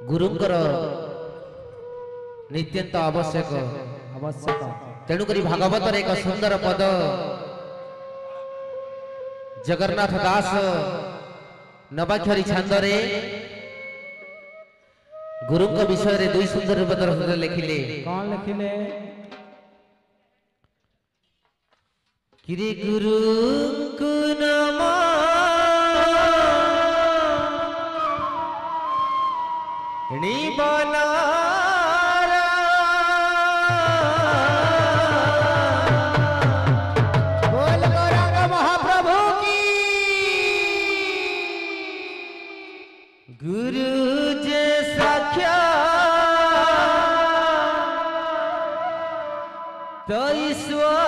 गुरुंकर नित्यंत आवश्यक आवश्यक तेणुक भागवत एक सुंदर पद जगन्नाथ दास नवाक्षरी छांदरे गुरु विषय रे दुई सुंदर पद लिखिले कौन लिखिले किरे गुरु को नमः निबना तो ईश्वर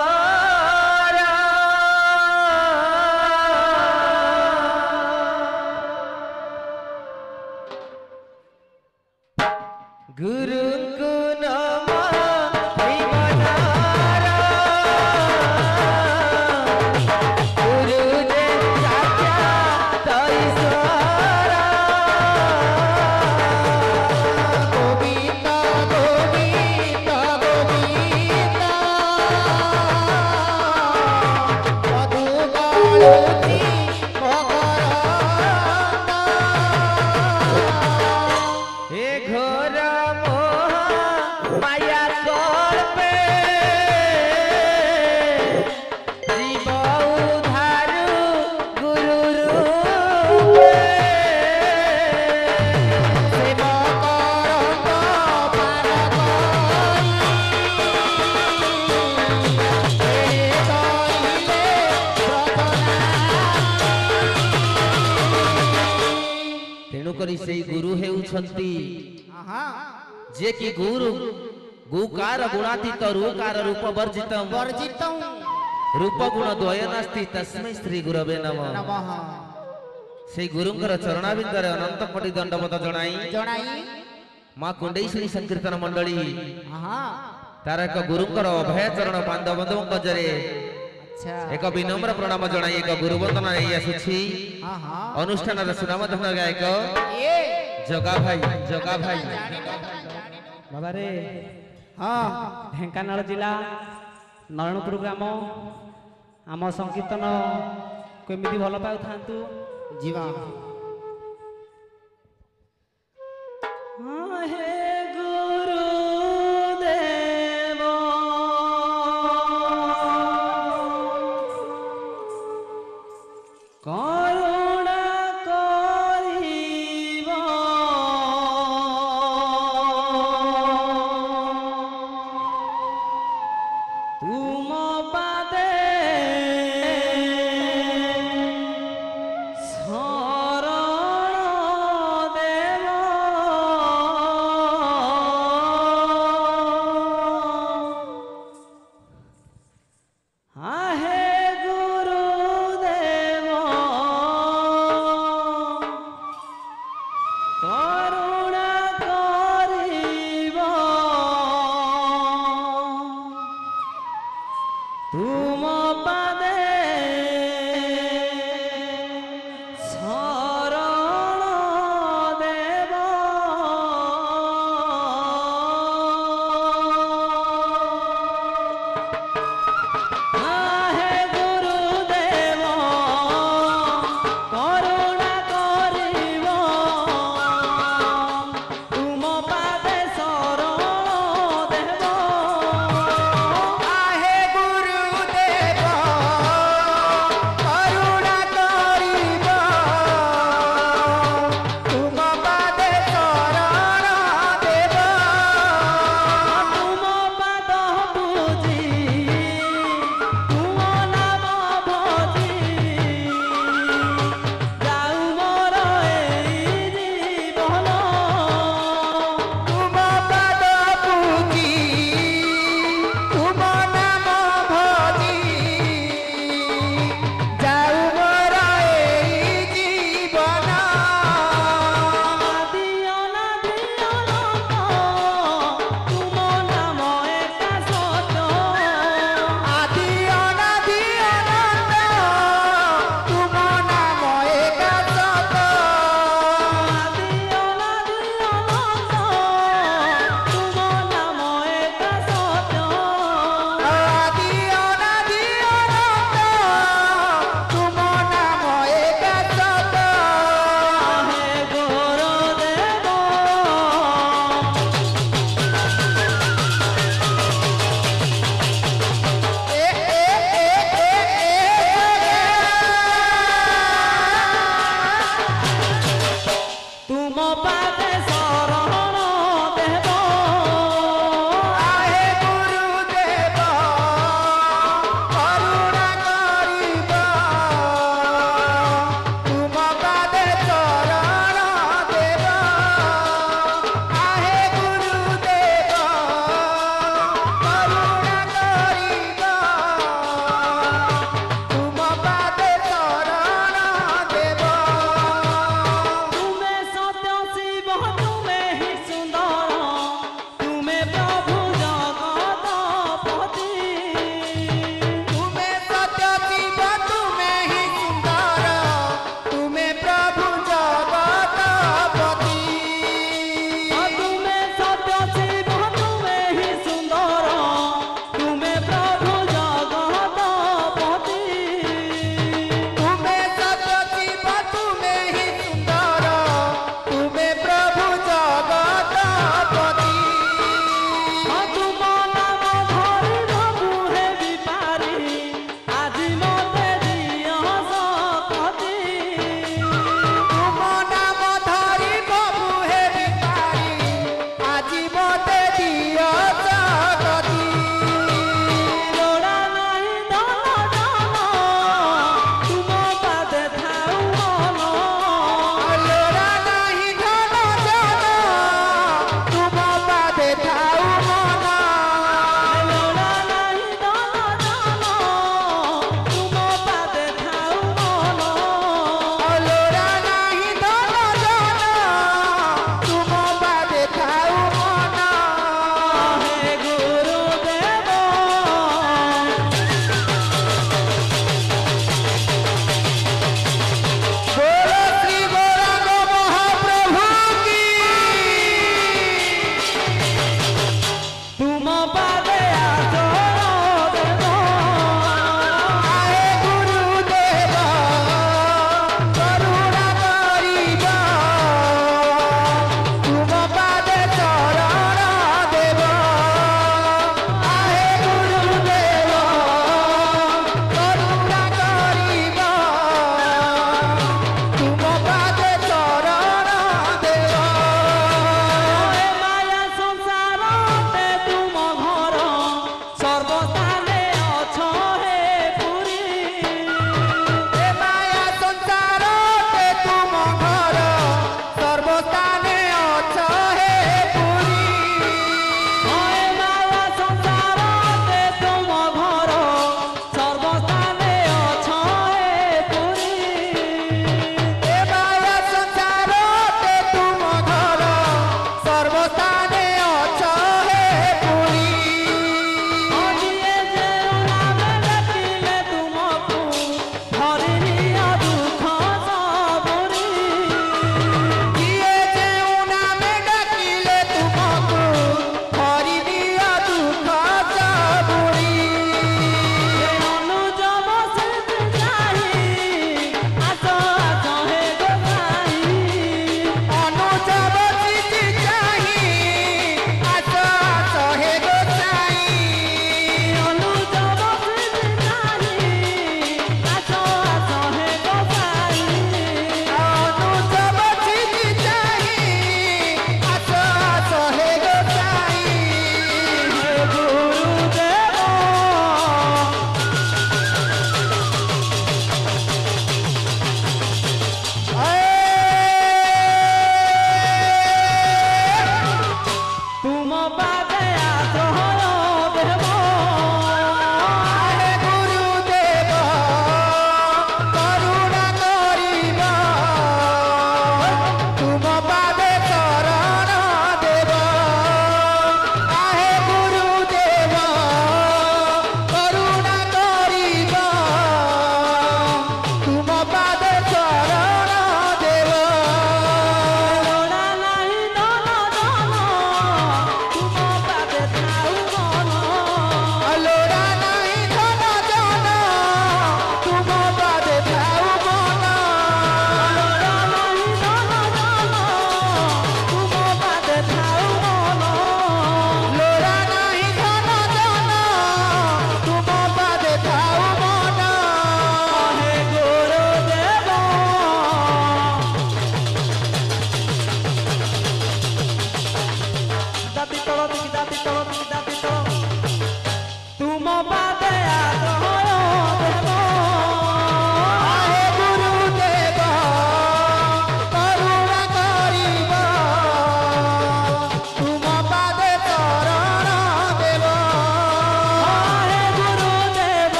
गुरु को नमः गुरु जे साक्षात तो ईश्वर गोविंदा गोविंदा गोविंदा से गुरु हेउछंती जे कि गुरु गुकार गुणातीत रूकार रूप वर्जितम रूप गुण द्वय नास्ति तस्मै श्री गुरवे नमः से गुरुंकर चरणाबिंदर अनंत कोटि दंडवत जणाई मां कुंडेश्वरी संकीर्तन मंडली तार एक गुरुंकर अभय चरण पांडवंदों गजरे एक विनम्र प्रणाम जणाई एक गुरुवंदना नहीं आसुछि अनुष्ठान सुनामधन गायक जगा भाई बाबा रे हाँ ढेंकानाल जिला नरणपुर ग्राम आम संकीर्तन केमिति भल पाउ थांतु जीवा हाँ हे गुरु करुणा करिब तुम पादे शरण देव आहे करुणा करिब तुम पादे शरण देव आहे गुरुदेव करुणा करिब ତୁମ ପାଦେ ଶରଣ ଦେବ। आहे गुरुदेव करुणा करिब तुम पादे चरण देव। आहे गुरुदेव करुणा करिब तुम पादे चरण देव। ତୁମେ ସତ୍ୟ ଶିବ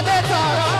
ବାଦେ ଚରଣ